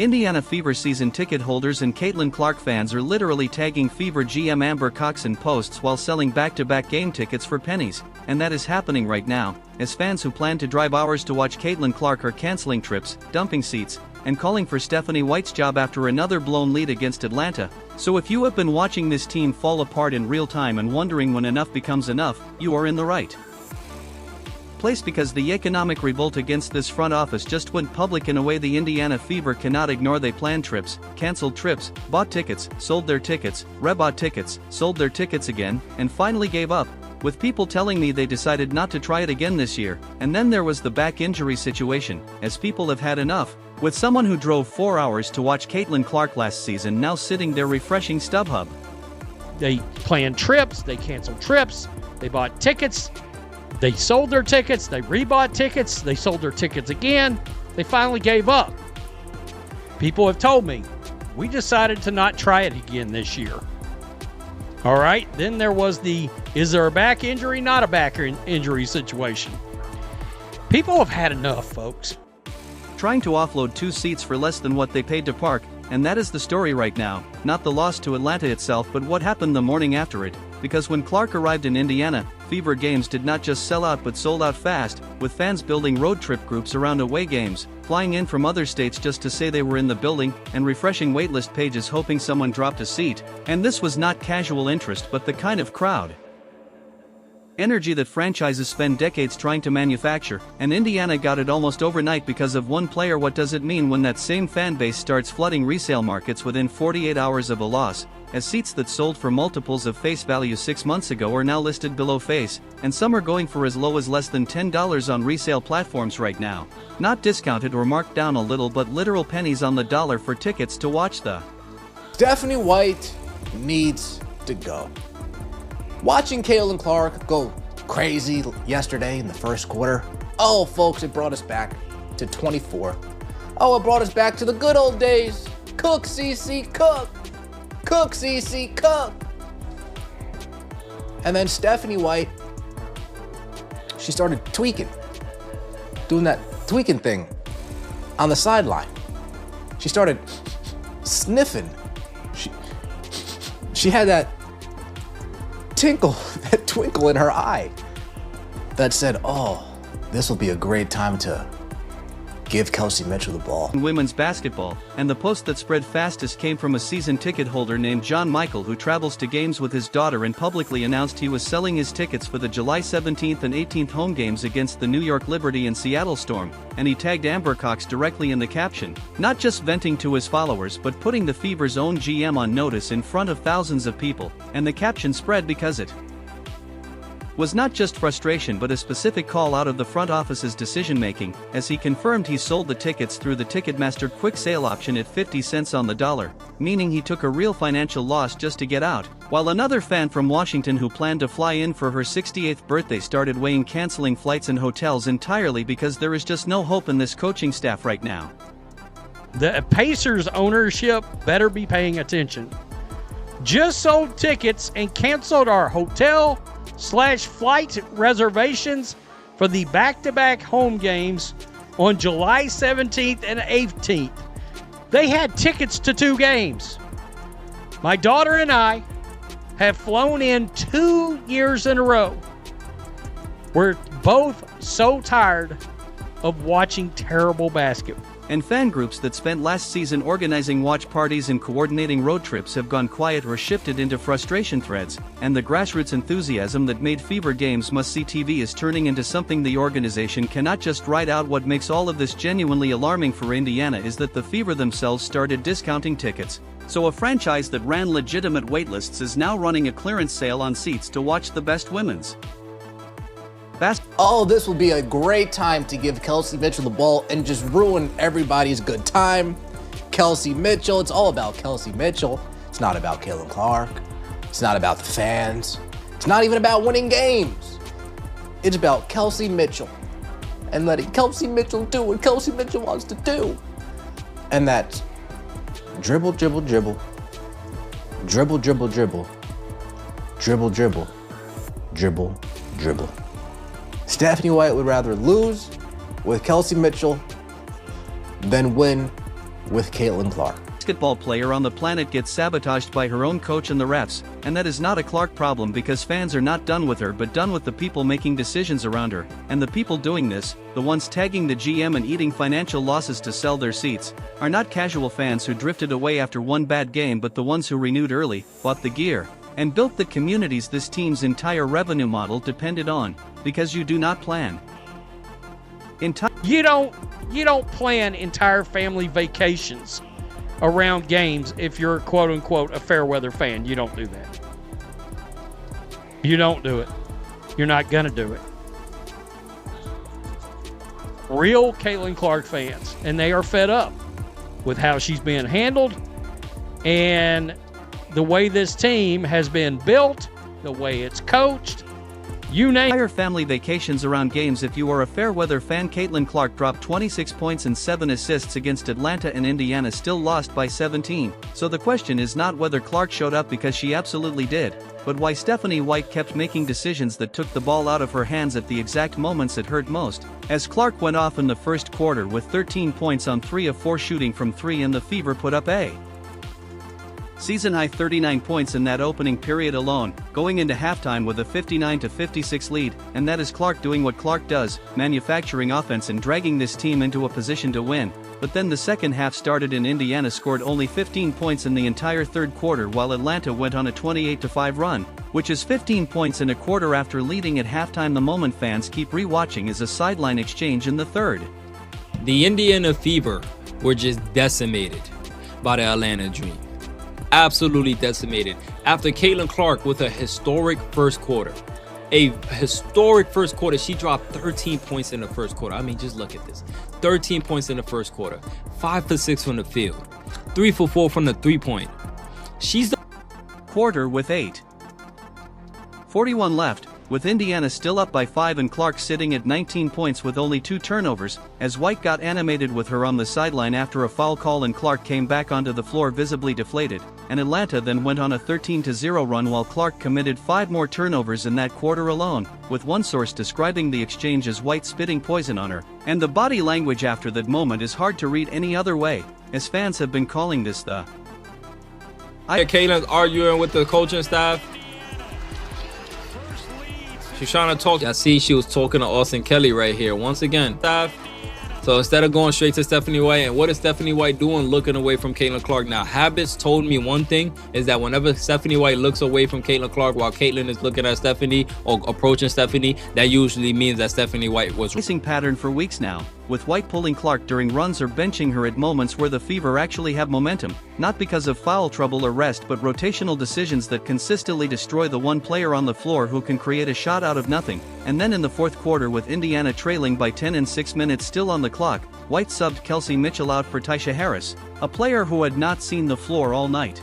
Indiana Fever season ticket holders and Caitlin Clark fans are literally tagging Fever GM Amber Cox in posts while selling back-to-back game tickets for pennies, and that is happening right now, as fans who plan to drive hours to watch Caitlin Clark are canceling trips, dumping seats, and calling for Stephanie White's job after another blown lead against Atlanta. So if you have been watching this team fall apart in real time and wondering when enough becomes enough, you are in the right place, because the economic revolt against this front office just went public in a way the Indiana Fever cannot ignore. They planned trips, canceled trips, bought tickets, sold their tickets, rebought tickets, sold their tickets again, and finally gave up, with people telling me they decided not to try it again this year. And then there was the back injury situation, as people have had enough, with someone who drove 4 hours to watch Caitlin Clark last season now sitting there refreshing StubHub. They planned trips, they canceled trips, they bought tickets, they sold their tickets, they rebought tickets, they sold their tickets again, they finally gave up. People have told me, we decided to not try it again this year. All right, then there was the, is there a back injury, not a back injury situation. People have had enough, folks. Trying to offload 2 seats for less than what they paid to park, and that is the story right now, not the loss to Atlanta itself but what happened the morning after it, because when Clark arrived in Indiana, Fever games did not just sell out but sold out fast, with fans building road trip groups around away games, flying in from other states just to say they were in the building, and refreshing waitlist pages hoping someone dropped a seat. And this was not casual interest but the kind of crowd energy that franchises spend decades trying to manufacture, and Indiana got it almost overnight because of one player. What does it mean when that same fan base starts flooding resale markets within 48 hours of a loss, as seats that sold for multiples of face value 6 months ago are now listed below face, and some are going for as low as less than $10 on resale platforms right now, not discounted or marked down a little but literal pennies on the dollar for tickets to watch the Stephanie White needs to go. Watching Caitlin Clark go crazy yesterday in the first quarter, oh folks, it brought us back to 24. Oh, it brought us back to the good old days. Cook, CC, cook. Cook, CC, cook. And then Stephanie White, she started tweaking, doing that tweaking thing on the sideline. She started sniffing. She had that tinkle, that twinkle in her eye that said, oh, this will be a great time to give Kelsey Mitchell the ball. In women's basketball, and the post that spread fastest came from a season ticket holder named John Michael, who travels to games with his daughter and publicly announced he was selling his tickets for the July 17th and 18th home games against the New York Liberty and Seattle Storm, and he tagged Amber Cox directly in the caption, not just venting to his followers but putting the Fever's own GM on notice in front of thousands of people, and the caption spread because it was not just frustration but a specific call out of the front office's decision-making, as he confirmed he sold the tickets through the Ticketmaster quick sale option at 50 cents on the dollar, meaning he took a real financial loss just to get out, while another fan from Washington who planned to fly in for her 68th birthday started weighing canceling flights and hotels entirely because there is just no hope in this coaching staff right now. The Pacers ownership better be paying attention. Just sold tickets and canceled our hotel/flight reservations for the back-to-back home games on July 17th and 18th. They had tickets to 2 games. My daughter and I have flown in 2 years in a row. We're both so tired of watching terrible basketball. And fan groups that spent last season organizing watch parties and coordinating road trips have gone quiet or shifted into frustration threads, and the grassroots enthusiasm that made Fever games must-see TV is turning into something the organization cannot just ride out. What makes all of this genuinely alarming for Indiana is that the Fever themselves started discounting tickets. So a franchise that ran legitimate waitlists is now running a clearance sale on seats to watch the best women's oh, this will be a great time to give Kelsey Mitchell the ball and just ruin everybody's good time. Kelsey Mitchell, it's all about Kelsey Mitchell. It's not about Caitlin Clark. It's not about the fans. It's not even about winning games. It's about Kelsey Mitchell and letting Kelsey Mitchell do what Kelsey Mitchell wants to do. And that's dribble, dribble, dribble. Dribble, dribble, dribble. Dribble, dribble. Dribble, dribble. Stephanie White would rather lose with Kelsey Mitchell than win with Caitlin Clark. Basketball player on the planet gets sabotaged by her own coach and the refs, and that is not a Clark problem because fans are not done with her but done with the people making decisions around her, and the people doing this, the ones tagging the GM and eating financial losses to sell their seats, are not casual fans who drifted away after one bad game but the ones who renewed early, bought the gear, and built the communities this team's entire revenue model depended on, because you do not plan. You don't plan entire family vacations around games if you're quote-unquote a fair weather fan. You don't do that. You don't do it. You're not going to do it. Real Caitlin Clark fans, and they are fed up with how she's being handled and the way this team has been built, the way it's coached. You name entire family vacations around games. If you are a fair weather fan, Caitlin Clark dropped 26 points and 7 assists against Atlanta, and Indiana still lost by 17. So the question is not whether Clark showed up, because she absolutely did, but why Stephanie White kept making decisions that took the ball out of her hands at the exact moments it hurt most. As Clark went off in the first quarter with 13 points on 3 of 4 shooting from 3, and the Fever put up a season-high 39 points in that opening period alone, going into halftime with a 59-56 lead, and that is Clark doing what Clark does, manufacturing offense and dragging this team into a position to win. But then the second half started and Indiana scored only 15 points in the entire third quarter, while Atlanta went on a 28-5 run, which is 15 points in a quarter after leading at halftime. The moment fans keep rewatching is a sideline exchange in the third. The Indiana Fever were just decimated by the Atlanta Dream. Absolutely decimated after Caitlin Clark with a historic first quarter. A historic first quarter. She dropped 13 points in the first quarter. I mean, just look at this. 13 points in the first quarter. 5 for 6 from the field. 3 for 4 from the three-point. She's the quarter with 8:41 left, with Indiana still up by 5 and Clark sitting at 19 points with only 2 turnovers, as White got animated with her on the sideline after a foul call and Clark came back onto the floor visibly deflated, and Atlanta then went on a 13-0 run while Clark committed 5 more turnovers in that quarter alone, with one source describing the exchange as White spitting poison on her, and the body language after that moment is hard to read any other way, as fans have been calling this the Caitlin's arguing with the coaching staff. She's trying to talk. I see she was talking to Austin Kelly right here once again. So instead of going straight to Stephanie White, and what is Stephanie White doing? Looking away from Caitlin Clark. Now, habits told me one thing, is that whenever Stephanie White looks away from Caitlin Clark while Caitlin is looking at Stephanie or approaching Stephanie, that usually means that Stephanie White was racing pattern for weeks now, with White pulling Clark during runs or benching her at moments where the Fever actually have momentum, not because of foul trouble or rest but rotational decisions that consistently destroy the one player on the floor who can create a shot out of nothing. And then in the fourth quarter, with Indiana trailing by 10 and 6 minutes still on the clock, White subbed Kelsey Mitchell out for Tisha Harris, a player who had not seen the floor all night.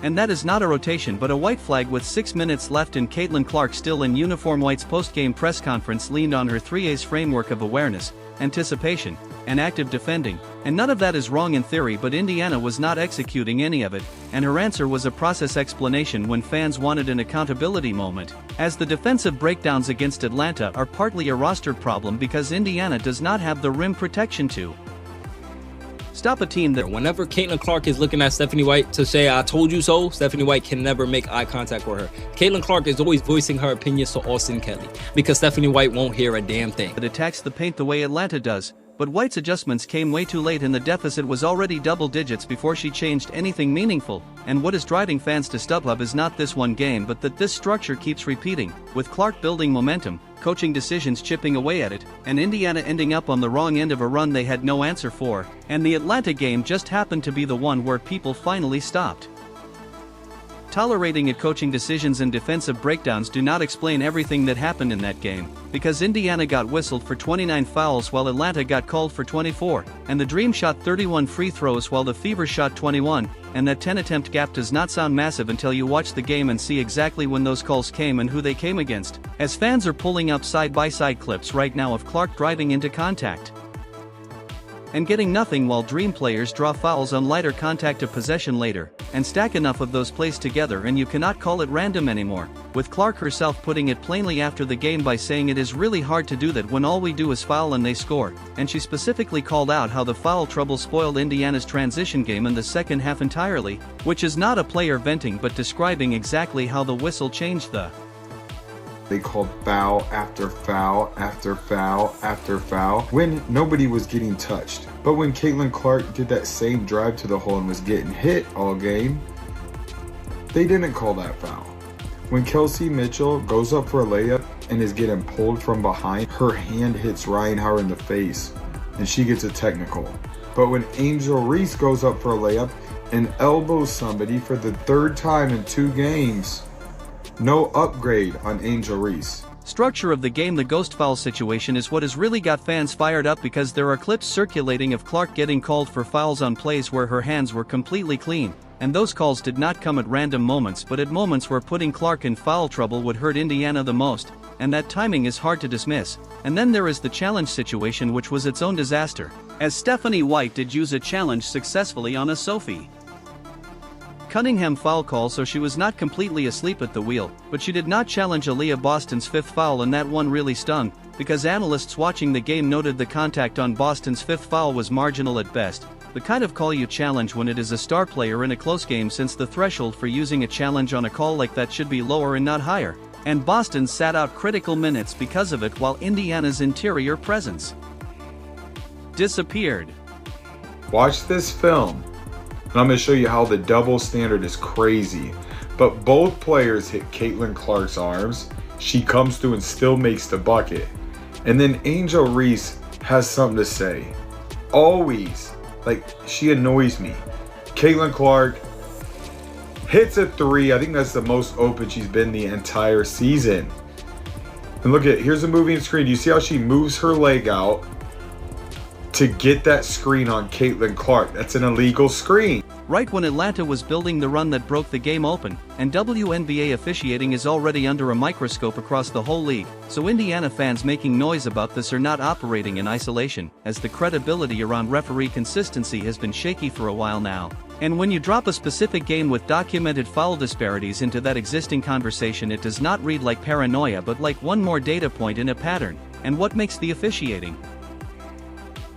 And that is not a rotation but a white flag with 6 minutes left, and Caitlin Clark, still in uniform. White's post-game press conference leaned on her 3A's framework of awareness, anticipation, and active defending, and none of that is wrong in theory, but Indiana was not executing any of it, and her answer was a process explanation when fans wanted an accountability moment, as the defensive breakdowns against Atlanta are partly a roster problem because Indiana does not have the rim protection to stop a team that whenever Caitlin Clark is looking at Stephanie White to say, "I told you so," Stephanie White can never make eye contact with her. Caitlin Clark is always voicing her opinions to Austin Kelly because Stephanie White won't hear a damn thing. It attacks the paint the way Atlanta does, but White's adjustments came way too late and the deficit was already double digits before she changed anything meaningful. And what is driving fans to StubHub is not this one game but that this structure keeps repeating, with Clark building momentum, coaching decisions chipping away at it, and Indiana ending up on the wrong end of a run they had no answer for, and the Atlanta game just happened to be the one where people finally stopped tolerating it. Coaching decisions and defensive breakdowns do not explain everything that happened in that game, because Indiana got whistled for 29 fouls while Atlanta got called for 24, and the Dream shot 31 free throws while the Fever shot 21, and that 10-attempt gap does not sound massive until you watch the game and see exactly when those calls came and who they came against, as fans are pulling up side-by-side clips right now of Clark driving into contact and getting nothing while Dream players draw fouls on lighter contact of possession later, and stack enough of those plays together and you cannot call it random anymore. with Clark herself putting it plainly after the game by saying it is really hard to do that when all we do is foul and they score, and she specifically called out how the foul trouble spoiled Indiana's transition game in the second half entirely, which is not a player venting but describing exactly how the whistle changed the. They called foul after foul after foul after foul when nobody was getting touched. But when Caitlin Clark did that same drive to the hole and was getting hit all game, they didn't call that foul. When Kelsey Mitchell goes up for a layup and is getting pulled from behind, her hand hits Ryan Howard in the face and she gets a technical. But when Angel Reese goes up for a layup and elbows somebody for the third time in 2 games, no upgrade on Angel Reese. Structure of the game. The ghost foul situation is what has really got fans fired up because there are clips circulating of Clark getting called for fouls on plays where her hands were completely clean, and those calls did not come at random moments but at moments where putting Clark in foul trouble would hurt Indiana the most, and that timing is hard to dismiss. And then there is the challenge situation, which was its own disaster, as Stephanie White did use a challenge successfully on a Sophie Cunningham foul call, so she was not completely asleep at the wheel, but she did not challenge Aaliyah Boston's 5th foul, and that one really stung, because analysts watching the game noted the contact on Boston's 5th foul was marginal at best, the kind of call you challenge when it is a star player in a close game, since the threshold for using a challenge on a call like that should be lower and not higher, and Boston sat out critical minutes because of it, while Indiana's interior presence disappeared. Watch this film, and I'm going to show you how the double standard is crazy. But both players hit Caitlin Clark's arms. She comes through and still makes the bucket. And then Angel Reese has something to say. Always. Like, she annoys me. Caitlin Clark hits a 3. I think that's the most open she's been the entire season. And look at, here's a moving screen. Do you see how she moves her leg out to get that screen on Caitlin Clark? That's an illegal screen. Right when Atlanta was building the run that broke the game open, and WNBA officiating is already under a microscope across the whole league, so Indiana fans making noise about this are not operating in isolation, as the credibility around referee consistency has been shaky for a while now. And when you drop a specific game with documented foul disparities into that existing conversation, it does not read like paranoia but like one more data point in a pattern. And what makes the officiating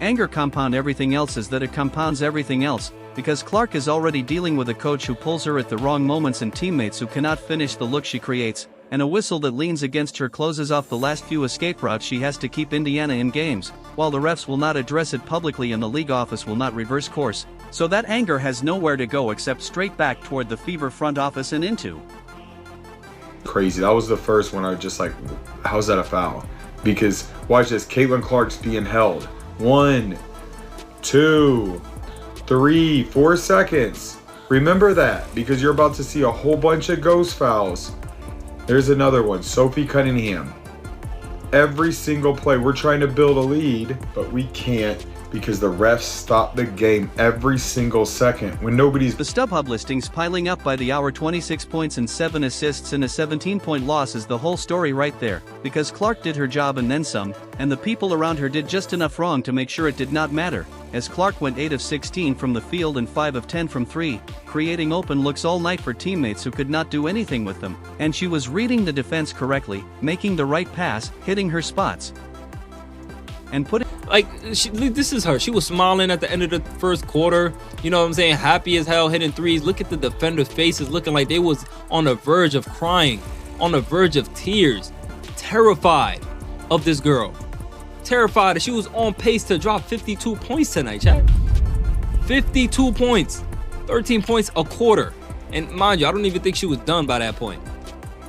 anger compound everything else is that it compounds everything else, because Clark is already dealing with a coach who pulls her at the wrong moments and teammates who cannot finish the look she creates, and a whistle that leans against her closes off the last few escape routes she has to keep Indiana in games, while the refs will not address it publicly and the league office will not reverse course, so that anger has nowhere to go except straight back toward the Fever front office and into. Crazy. That was the first one I was just like, how's that a foul? Because watch this, Caitlin Clark's being held. 1, 2, 3, 4 seconds. Remember that, because you're about to see a whole bunch of ghost fouls. There's another one, Sophie Cunningham. Every single play, we're trying to build a lead, but we can't because the refs stop the game every single second when nobody's. The StubHub listings piling up by the hour. 26 points and 7 assists in a 17-point loss is the whole story right there, because Clark did her job and then some, and the people around her did just enough wrong to make sure it did not matter, as Clark went 8 of 16 from the field and 5 of 10 from 3, creating open looks all night for teammates who could not do anything with them, and she was reading the defense correctly, making the right pass, hitting her spots, and putting. Like, this is her. She was smiling at the end of the first quarter. You know what I'm saying? Happy as hell, hitting threes. Look at the defenders' faces looking like they was on the verge of crying, on the verge of tears. Terrified of this girl. Terrified that she was on pace to drop 52 points tonight, chat. 52 points. 13 points a quarter. And mind you, I don't even think she was done by that point.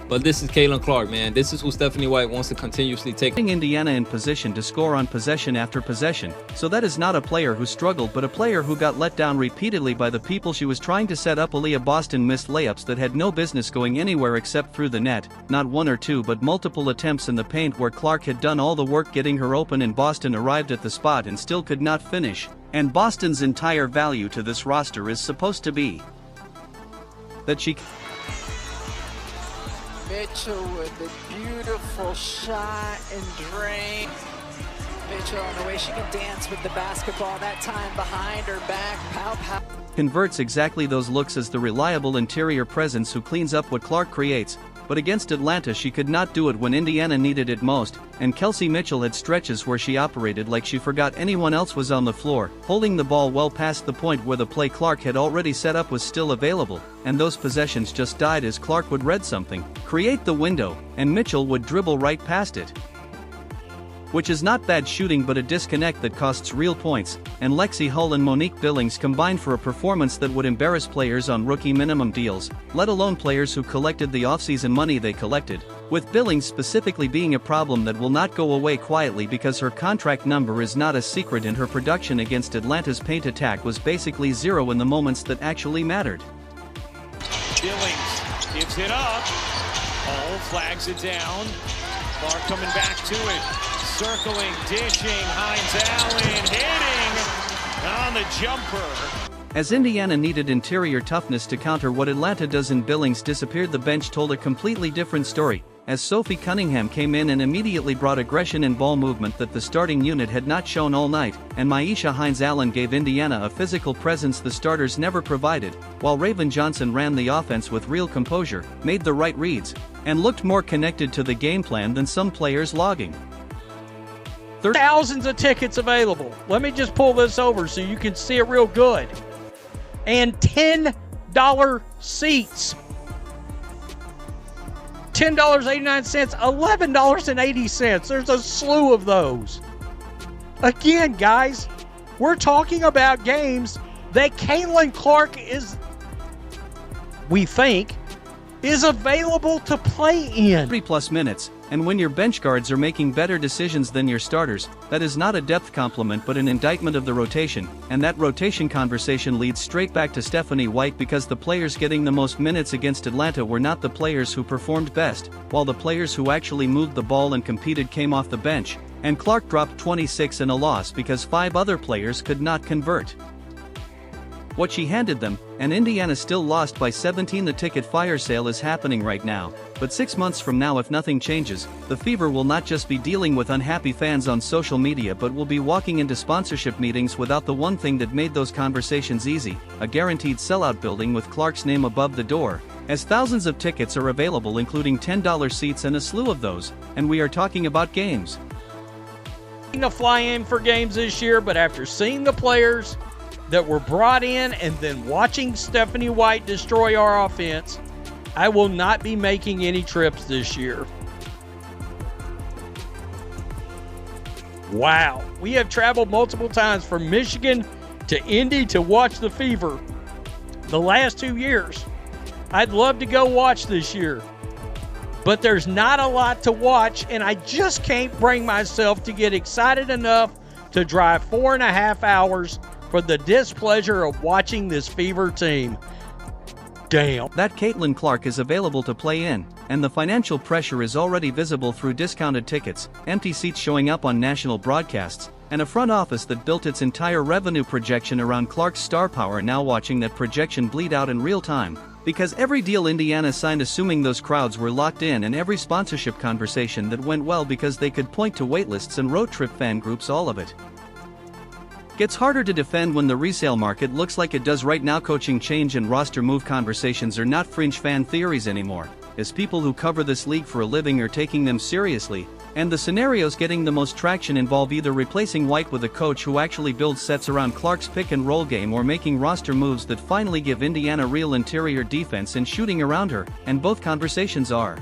But this is Caitlin Clark, man. This is who Stephanie White wants to continuously take. Indiana in position to score on possession after possession, so that is not a player who struggled but a player who got let down repeatedly by the people she was trying to set up. Aaliyah Boston missed layups that had no business going anywhere except through the net, not one or two but multiple attempts in the paint where Clark had done all the work getting her open and Boston arrived at the spot and still could not finish. And Boston's entire value to this roster is supposed to be that she. Mitchell with the beautiful shot and drain. Mitchell on the way she can dance with the basketball, that time behind her back. Pow, pow. Converts exactly those looks as the reliable interior presence who cleans up what Clark creates, but against Atlanta she could not do it when Indiana needed it most, and Kelsey Mitchell had stretches where she operated like she forgot anyone else was on the floor, holding the ball well past the point where the play Clark had already set up was still available, and those possessions just died as Clark would read something, create the window, and Mitchell would dribble right past it. Which is not bad shooting but a disconnect that costs real points, and Lexi Hull and Monique Billings combined for a performance that would embarrass players on rookie minimum deals, let alone players who collected the offseason money they collected, with Billings specifically being a problem that will not go away quietly because her contract number is not a secret and her production against Atlanta's paint attack was basically zero in the moments that actually mattered. Billings gives it up, Hull flags it down, Clark coming back to it. Circling, dishing, Hines Allen hitting on the jumper. As Indiana needed interior toughness to counter what Atlanta does and Billings disappeared, the bench told a completely different story, as Sophie Cunningham came in and immediately brought aggression and ball movement that the starting unit had not shown all night, and Myisha Hines Allen gave Indiana a physical presence the starters never provided, while Raven Johnson ran the offense with real composure, made the right reads, and looked more connected to the game plan than some players logging. Thousands of tickets available. Let me just pull this over so you can see it real good. And $10 seats. $10.89, $11.80. There's a slew of those. Again, guys, we're talking about games that Caitlin Clark we think, is available to play in. 3+ minutes, and when your bench guards are making better decisions than your starters, that is not a depth compliment but an indictment of the rotation, and that rotation conversation leads straight back to Stephanie White because the players getting the most minutes against Atlanta were not the players who performed best, while the players who actually moved the ball and competed came off the bench, and Clark dropped 26 in a loss because 5 other players could not convert what she handed them, and Indiana still lost by 17. The ticket fire sale is happening right now, but 6 months from now, if nothing changes, the Fever will not just be dealing with unhappy fans on social media but will be walking into sponsorship meetings without the one thing that made those conversations easy, a guaranteed sellout building with Clark's name above the door, as thousands of tickets are available including $10 seats and a slew of those, and we are talking about games. To fly in for games this year, but after seeing the players that were brought in and then watching Stephanie White destroy our offense, I will not be making any trips this year. Wow, we have traveled multiple times from Michigan to Indy to watch the Fever the last 2 years. I'd love to go watch this year, but there's not a lot to watch, and I just can't bring myself to get excited enough to drive 4.5 hours for the displeasure of watching this Fever team. Damn. That Caitlin Clark is available to play in, and the financial pressure is already visible through discounted tickets, empty seats showing up on national broadcasts, and a front office that built its entire revenue projection around Clark's star power now watching that projection bleed out in real time. Because every deal Indiana signed assuming those crowds were locked in, and every sponsorship conversation that went well because they could point to waitlists and road trip fan groups, all of it gets harder to defend when the resale market looks like it does right now. Coaching change and roster move conversations are not fringe fan theories anymore, as people who cover this league for a living are taking them seriously, and the scenarios getting the most traction involve either replacing White with a coach who actually builds sets around Clark's pick and roll game or making roster moves that finally give Indiana real interior defense and shooting around her, and both conversations are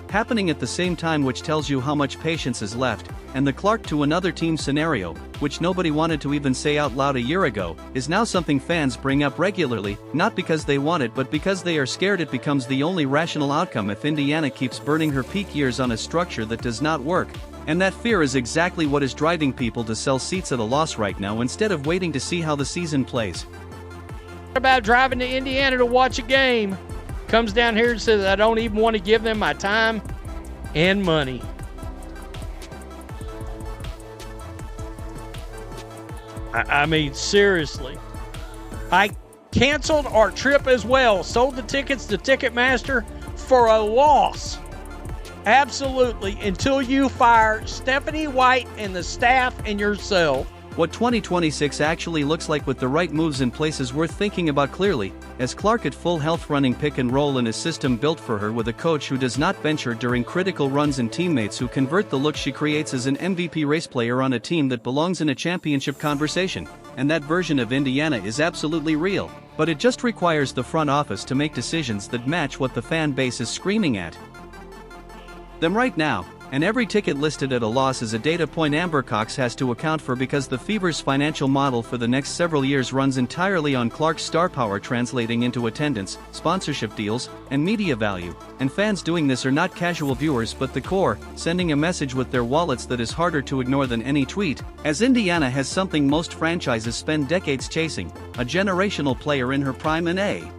happening at the same time, which tells you how much patience is left, and the Clark to another team scenario, which nobody wanted to even say out loud a year ago, is now something fans bring up regularly, not because they want it but because they are scared it becomes the only rational outcome if Indiana keeps burning her peak years on a structure that does not work, and that fear is exactly what is driving people to sell seats at a loss right now instead of waiting to see how the season plays. About driving to Indiana to watch a game, comes down here and says I don't even want to give them my time and money. I mean, seriously. I canceled our trip as well, sold the tickets to Ticketmaster for a loss. Absolutely, until you fire Stephanie White and the staff and yourself. What 2026 actually looks like with the right moves in place is worth thinking about clearly, as Clark at full health running pick and roll in a system built for her with a coach who does not bench her during critical runs and teammates who convert the look she creates as an MVP race player on a team that belongs in a championship conversation. And that version of Indiana is absolutely real, but it just requires the front office to make decisions that match what the fan base is screaming at them right now. And every ticket listed at a loss is a data point Amber Cox has to account for, because the Fever's financial model for the next several years runs entirely on Clark's star power translating into attendance, sponsorship deals, and media value. And fans doing this are not casual viewers but the core, sending a message with their wallets that is harder to ignore than any tweet, as Indiana has something most franchises spend decades chasing: a generational player in her prime and a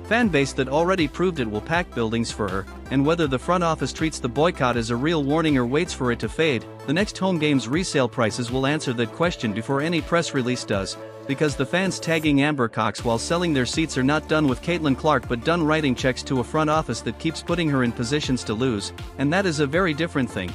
fan base that already proved it will pack buildings for her. And whether the front office treats the boycott as a real warning or waits for it to fade, the next home game's resale prices will answer that question before any press release does, because the fans tagging Amber Cox while selling their seats are not done with Caitlin Clark but done writing checks to a front office that keeps putting her in positions to lose, and that is a very different thing.